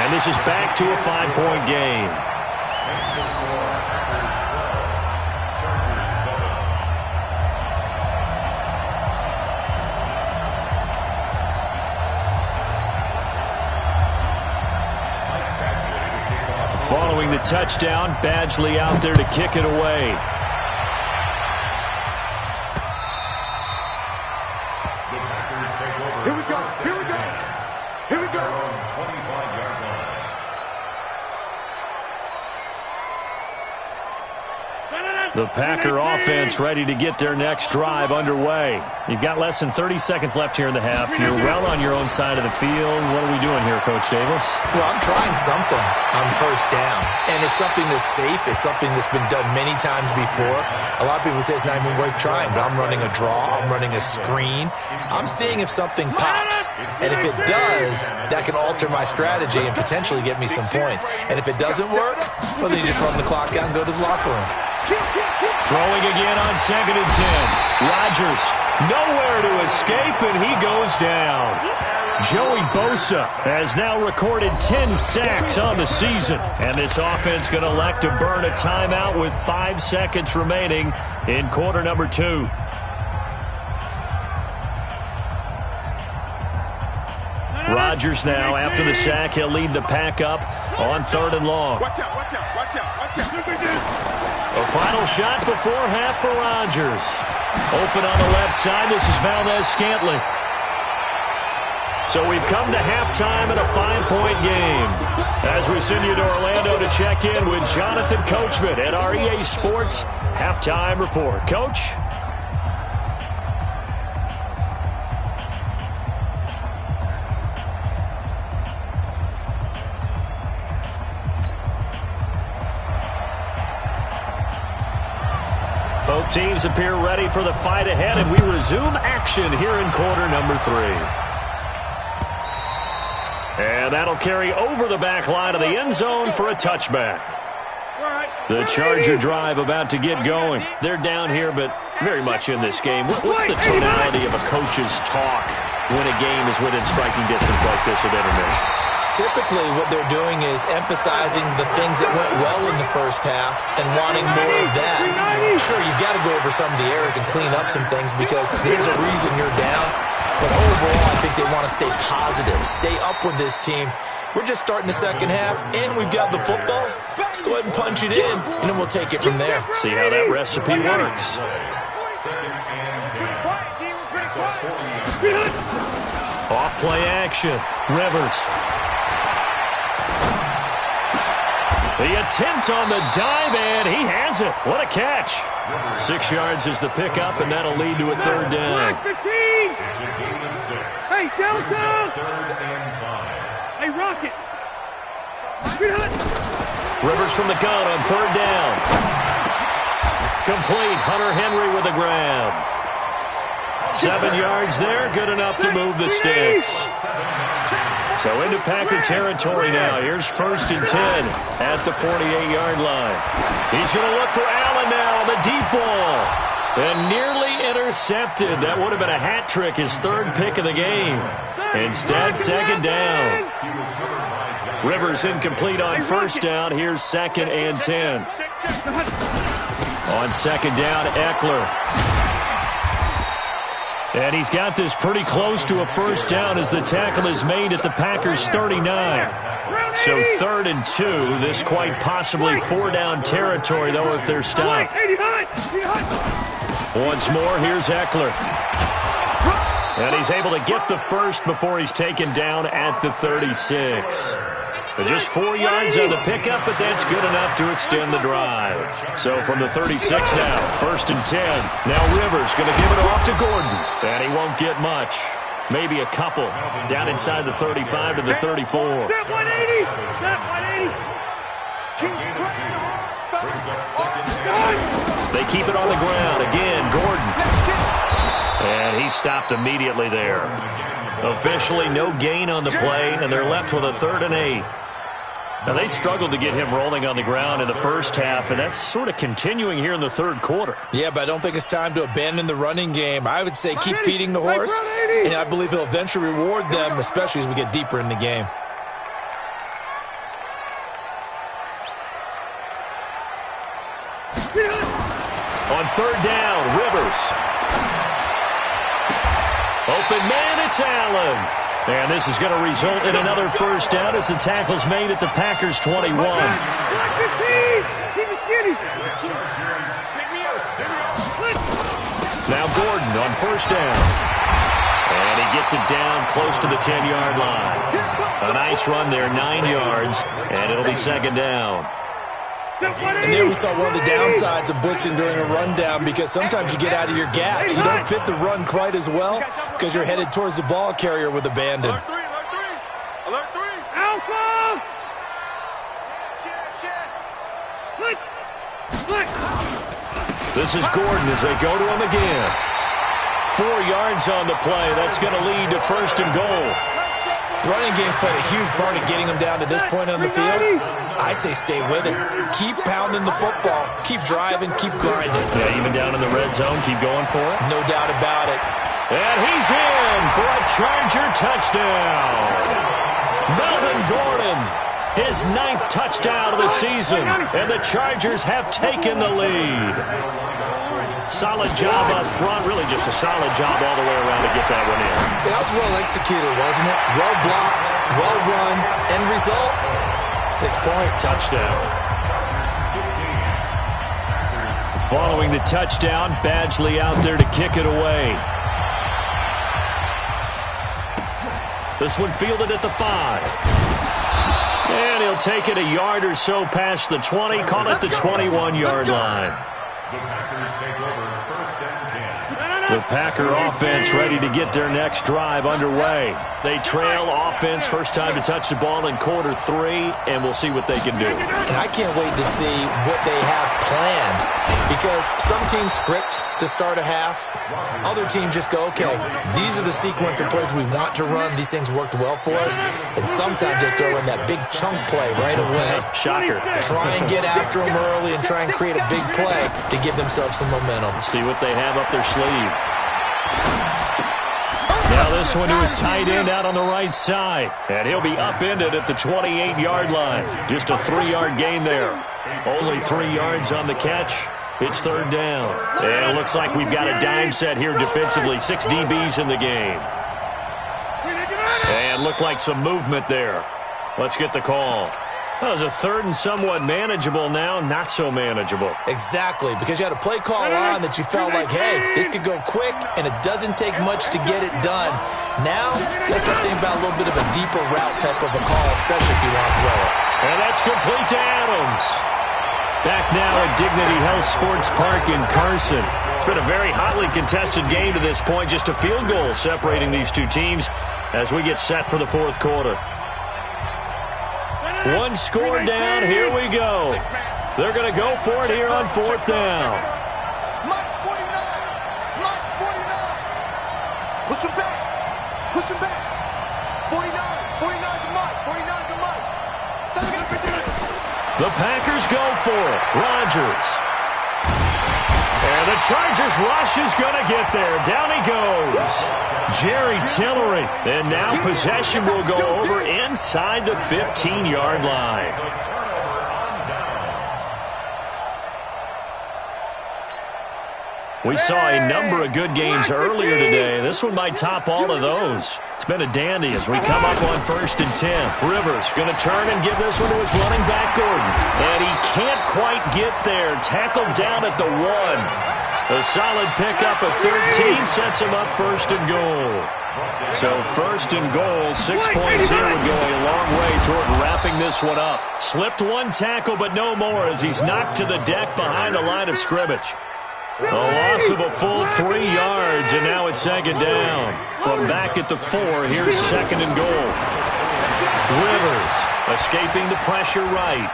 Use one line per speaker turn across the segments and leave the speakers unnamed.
And this is back to a 5-point game. Following the touchdown, Badgley out there to kick it away.
Here we go. Here we go. Here we go. 25-yard line.
The Packer offense ready to get their next drive underway. You've got less than 30 seconds left here in the half. You're well on your own side of the field. What are we doing here, Coach Davis?
Well, I'm trying something on first down, and it's something that's safe. It's something that's been done many times before. A lot of people say it's not even worth trying, but I'm running a draw. I'm running a screen. I'm seeing if something pops, and if it does, that can alter my strategy and potentially get me some points. And if it doesn't work, well, then you just run the clock out and go to the locker room.
Throwing again on 2nd and 10. Rodgers nowhere to escape, and he goes down. Joey Bosa has now recorded 10 sacks on the season. And this offense going to elect to burn a timeout with 5 seconds remaining in quarter number 2. Rodgers now, after the sack, he'll lead the pack up on 3rd and long.
Watch out, watch out, watch out, watch out.
A final shot before half for Rodgers. Open on the left side. This is Valdez-Scantling. So we've come to halftime in a 5-point game. As we send you to Orlando to check in with Jonathan Coachman at our EA Sports Halftime Report. Coach? Both teams appear ready for the fight ahead, and we resume action here in quarter number 3. And that'll carry over the back line of the end zone for a touchback. The Charger drive about to get going. They're down here, but very much in this game. What's the tonality of a coach's talk when a game is within striking distance like this at intermission?
Typically, what they're doing is emphasizing the things that went well in the first half and wanting more of that. Sure, you've got to go over some of the errors and clean up some things because there's a reason you're down. But overall, I think they want to stay positive, stay up with this team. We're just starting the second half, and we've got the football. Let's go ahead and punch it in, and then we'll take it from there.
See how that recipe works. Off play action. Rivers. The attempt on the dive, and he has it. What a catch. 6 yards is the pickup, and that'll lead to a 3rd down.
Hey, Delta! Hey, Rocket!
Rivers from the gun on 3rd down. Complete. Hunter Henry with a grab. 7 yards there, good enough to move the sticks. So into Packer territory now. Here's 1st and 10 at the 48-yard line. He's going to look for Allen now on the deep ball. And nearly intercepted. That would have been a hat trick, his 3rd pick of the game. Instead, 2nd down. Rivers incomplete on 1st down. Here's 2nd and 10. On 2nd down, Eckler. And he's got this pretty close to a 1st down as the tackle is made at the Packers' 39. So 3rd and 2. This quite possibly 4-down territory, though, if they're stopped. Once more, here's Eckler. And he's able to get the first before he's taken down at the 36. But just 4 yards on the pickup, but that's good enough to extend the drive. So from the 36 now, 1st and 10. Now Rivers going to give it off to Gordon. And he won't get much. Maybe a couple. Down inside the 35 to the 34.
Snap 180! Snap 180!
They keep it on the ground. Again, Gordon. And he stopped immediately there. Officially no gain on the play, and they're left with a 3rd and 8. Now, they struggled to get him rolling on the ground in the first half, and that's sort of continuing here in the 3rd quarter.
Yeah, but I don't think it's time to abandon the running game. I would say keep feeding the horse, and I believe he'll eventually reward them, especially as we get deeper in the game.
On third down, Rivers. Open man, it's Allen. And this is going to result in another first down as the tackle's made at the Packers' 21. Now Gordon on first down. And he gets it down close to the 10-yard line. A nice run there, 9 yards, and it'll be second down.
And there we saw one of the downsides of blitzing during a rundown, because sometimes you get out of your gaps. You don't fit the run quite as well because you're headed towards the ball carrier with abandon.
Alert 3, alert 3. Alert 3.
Alpha!
This is Gordon as they go to him again. 4 yards on the play. That's going to lead to first and goal.
The running game's played a huge part in getting them down to this point on the field. I say stay with it. Keep pounding the football. Keep driving. Keep grinding.
Yeah, even down in the red zone, keep going for it.
No doubt about it.
And he's in for a Charger touchdown. Melvin Gordon, his 9th touchdown of the season, and the Chargers have taken the lead. Solid job up front, really just a solid job all the way around to get that one in.
That was well executed, wasn't it? Well blocked, well run, end result, 6 points.
Touchdown. Following the touchdown, Badgley out there to kick it away. This one fielded at the 5. And he'll take it a yard or so past the 20, call it the 21-yard line.
The Packers take over first and 10.
The Packer offense ready to get their next drive underway. They trail offense, first time to touch the ball in quarter 3, and we'll see what they can do.
And I can't wait to see what they have planned, because some teams script to start a half. Other teams just go, okay, these are the sequence of plays we want to run. These things worked well for us. And sometimes they throw in that big chunk play right away.
Shocker.
Try and get after them early and try and create a big play to give themselves some momentum.
See what they have up their sleeve. Now this one to his tight end out on the right side. And he'll be upended at the 28-yard line. Just a 3-yard gain there. Only 3 yards on the catch. It's third down. And it looks like we've got a dime set here defensively. 6 DBs in the game. And looked like some movement there. Let's get the call. That was a third and somewhat manageable now, not so manageable.
Exactly, because you had a play call on that you felt like, hey, this could go quick, and it doesn't take much to get it done. Now, you got to start thinking about a little bit of a deeper route type of a call, especially if you want to throw it.
And that's complete to Adams. Back now at Dignity Health Sports Park in Carson. It's been a very hotly contested game to this point, just a field goal separating these two teams as we get set for the fourth quarter. One score down, here we go. They're going to go for it here on fourth down.
Mike 49. Mike 49. Push him back. Push him back. 49. 49 to Mike. 49 to Mike.
The Packers go for it. Rodgers. And the Chargers rush is going to get there. Down he goes. Jerry Tillery. And now possession will go over inside the 15-yard line. We saw a number of good games earlier today. This one might top all of those. It's been a dandy as we come up on first and 10. Rivers going to turn and give this one to his running back, Gordon. And he can't quite get there. Tackled down at the 1. A solid pickup of 13 sets him up first and goal. So first and goal, 6 points here would go a long way toward wrapping this one up. Slipped one tackle, but no more as he's knocked to the deck behind the line of scrimmage. A loss of a full 3 yards, and now it's second down. From back at the 4, here's second and goal. Rivers escaping the pressure right.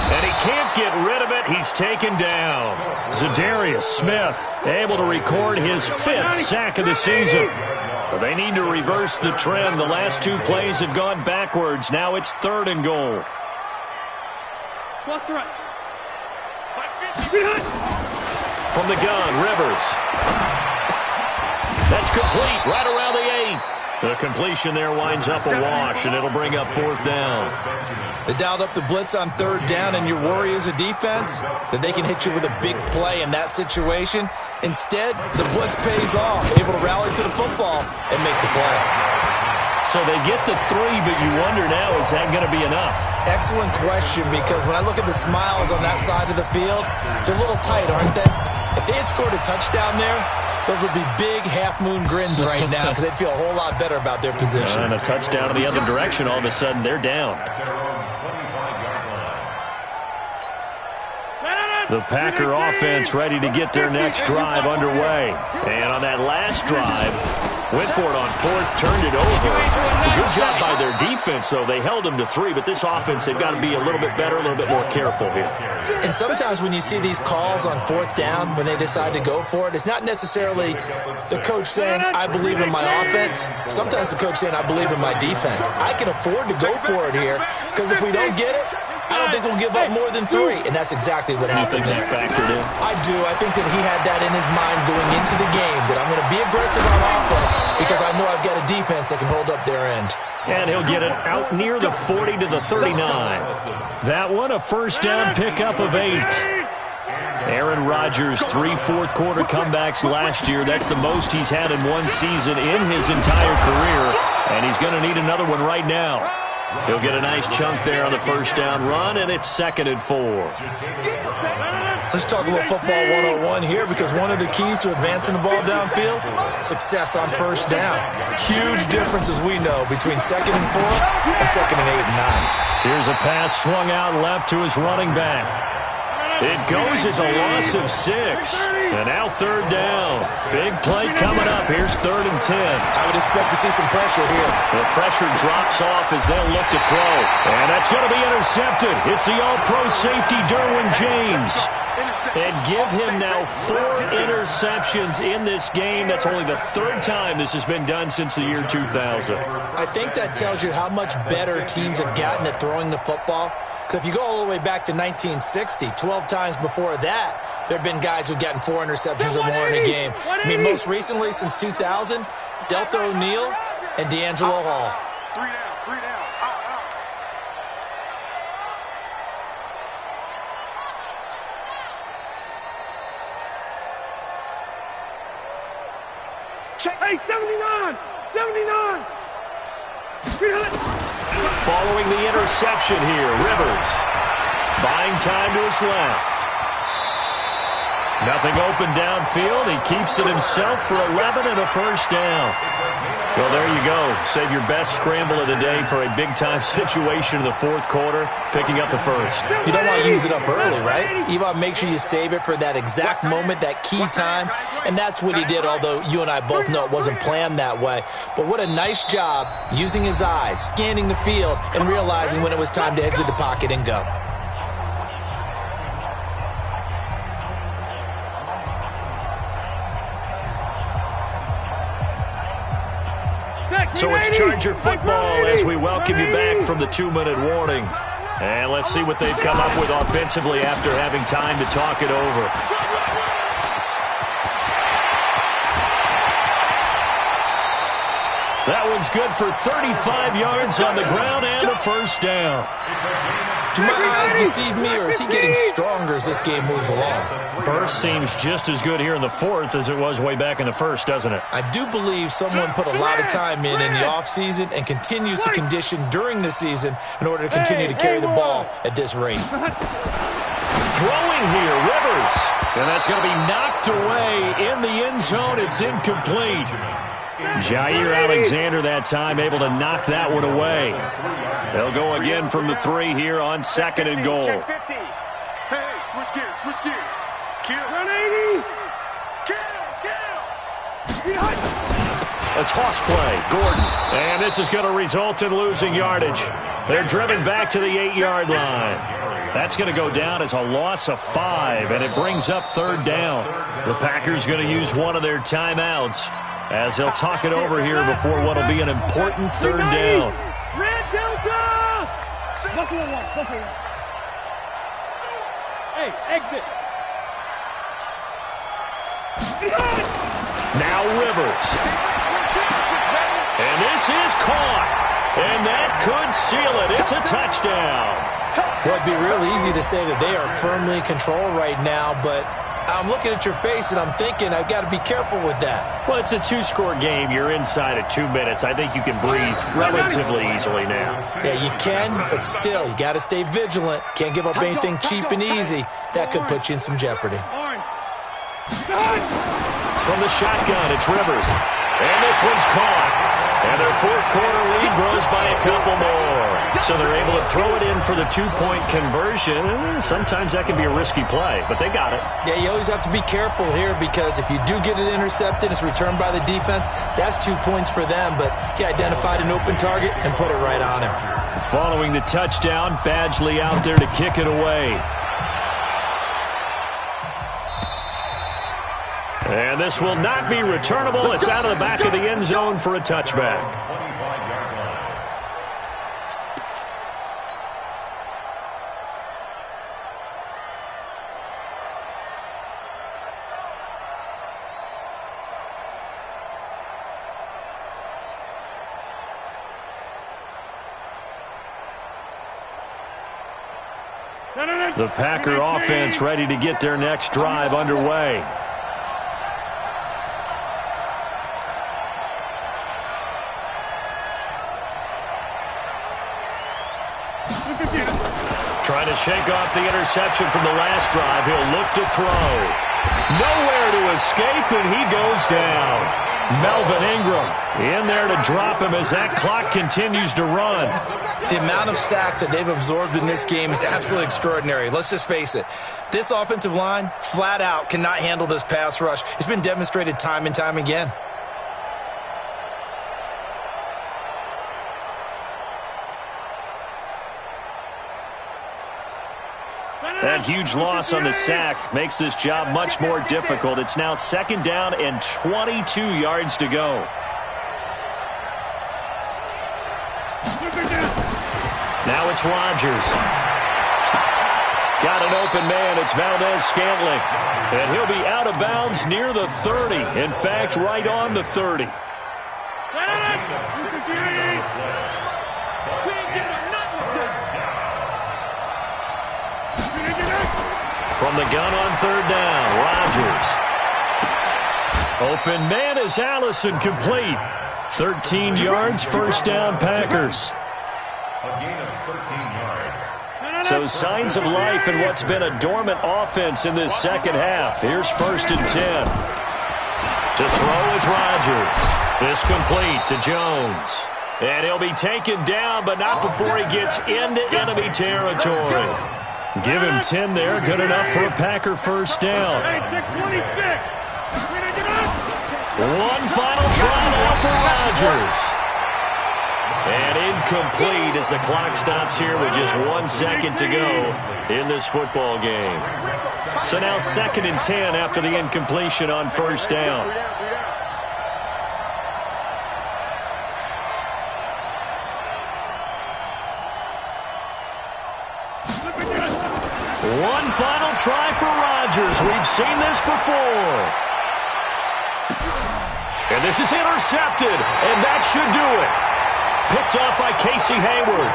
And he can't get rid of it. He's taken down. Zadarius Smith able to record his 5th sack of the season. Well, they need to reverse the trend. The last 2 plays have gone backwards. Now it's third and goal. From the gun, Rivers. That's complete right around the 8. The completion there winds up a wash, and it'll bring up 4th down.
They dialed up the blitz on 3rd down, and your worry as a defense that they can hit you with a big play in that situation. Instead, the blitz pays off, able to rally to the football and make the play.
So they get the 3, but you wonder now, is that going to be enough?
Excellent question, because when I look at the smiles on that side of the field, they're a little tight, aren't they? If they had scored a touchdown there, those would be big half-moon grins right now because they'd feel a whole lot better about their position.
And a touchdown in the other direction, all of a sudden they're down. The Packer offense ready to get their next drive underway. And on that last drive, went for it on 4th, turned it over. Good job by their defense, though. They held them to 3, but this offense, they've got to be a little bit better, a little bit more careful here.
And sometimes when you see these calls on 4th down, when they decide to go for it, it's not necessarily the coach saying, I believe in my offense. Sometimes the coach saying, I believe in my defense. I can afford to go for it here because if we don't get it, I don't think we'll give up more than 3, and that's exactly what happened.
You think that factored in?
I do. I think that he had that in his mind going into the game, that I'm going to be aggressive on offense because I know I've got a defense that can hold up their end.
And he'll get it out near the 40 to the 39. That one, a 1st down pickup of 8. Aaron Rodgers, 3 fourth-quarter comebacks last year. That's the most he's had in one season in his entire career, and he's going to need another one right now. He'll get a nice chunk there on the 1st down run, and it's 2nd and 4.
Let's talk a little football 101 here because one of the keys to advancing the ball downfield, success on 1st down. Huge difference, as we know, between 2nd and 4 and 2nd and 8 and 9.
Here's a pass swung out left to his running back. It goes as a loss of 6. And now 3rd down. Big play coming up. Here's 3rd and 10.
I would expect to see some pressure here.
The pressure drops off as they'll look to throw. And that's going to be intercepted. It's the all-pro safety, Derwin James. And give him now 4 interceptions in this game. That's only the 3rd time this has been done since the year 2000.
I think that tells you how much better teams have gotten at throwing the football. Because if you go all the way back to 1960, 12 times before that, there have been guys who've gotten 4 interceptions or more in a game. I mean, most recently, since 2000, Delta O'Neal and D'Angelo Hall.
3 down. Out.
Check. Hey, 79! 79!
Following the interception here, Rivers buying time to his left. Nothing open downfield. He keeps it himself for 11 and a 1st down. Well, there you go. Save your best scramble of the day for a big-time situation in the 4th quarter, picking up the 1st.
You don't want to use it up early, right? You want to make sure you save it for that exact moment, that key time, and that's what he did, although you and I both know it wasn't planned that way. But what a nice job using his eyes, scanning the field, and realizing when it was time to exit the pocket and go.
So it's Charger football as we welcome you back from the 2-minute warning. And let's see what they've come up with offensively after having time to talk it over. That one's good for 35 yards on the ground and a 1st down.
Do my eyes deceive me, or is he getting stronger as this game moves along?
Burst seems just as good here in the 4th as it was way back in the 1st, doesn't it?
I do believe someone put a lot of time in the offseason and continues to condition during the season in order to continue to carry the ball at this rate.
Throwing here, Rivers. And that's going to be knocked away in the end zone. It's incomplete. Jair Alexander that time able to knock that one away. They'll go again from the 3 here on 2nd and goal.
Check 50. Hey, switch gears. Kill.
180!
Kill.
A toss play, Gordon. And this is going to result in losing yardage. They're driven back to the 8-yard line. That's going to go down as a loss of 5, and it brings up 3rd down. The Packers going to use one of their timeouts as they'll talk it over here before what will be an important 3rd down.
Red Delta! Buffalo 1. Hey, exit.
Now Rivers. And this is caught. And that could seal it. It's a touchdown.
Well, it'd be real easy to say that they are firmly in control right now, but I'm looking at your face and I'm thinking I've got to be careful with that.
Well, it's a two-score game. You're inside of 2 minutes. I think you can breathe relatively easily now.
Yeah, you can, but still, you got to stay vigilant. Can't give up anything cheap and easy. That could put you in some jeopardy.
From the shotgun, it's Rivers. And this one's caught. And their fourth quarter lead grows by a couple more. So they're able to throw it in for the two-point conversion. Sometimes that can be a risky play, but they got it.
Yeah, you always have to be careful here because if you do get it intercepted, it's returned by the defense. That's 2 points for them, but he identified an open target and put it right on him.
Following the touchdown, Badgley out there to kick it away. And this will not be returnable. It's out of the back of the end zone for a touchback. The Packer offense ready to get their next drive underway. Trying to shake off the interception from the last drive. He'll look to throw. Nowhere to escape, and he goes down. Melvin Ingram in there to drop him as that clock continues to run.
The amount of sacks that they've absorbed in this game is absolutely extraordinary. Let's just face it. This offensive line, flat out, cannot handle this pass rush. It's been demonstrated time and time again.
That huge loss on the sack makes this job much more difficult. It's now 2nd down and 22 yards to go. Now it's Rodgers. Got an open man. It's Valdez-Scantling. And he'll be out of bounds near the 30. In fact, right on the 30. From the gun on 3rd down, Rodgers. Open man is Allison, complete. 13 yards, 1st down, Packers. So signs of life in what's been a dormant offense in this second half. Here's 1st and 10. To throw is Rodgers. This complete to Jones. And he'll be taken down, but not before he gets into enemy territory. Give him 10 there. Good enough for a Packer 1st down. One final try now for Rodgers. And incomplete as the clock stops here with just 1 second to go in this football game. So now 2nd and 10 after the incompletion on 1st down. One final try for Rodgers. We've seen this before. And this is intercepted, and that should do it. Picked off by Casey Hayward.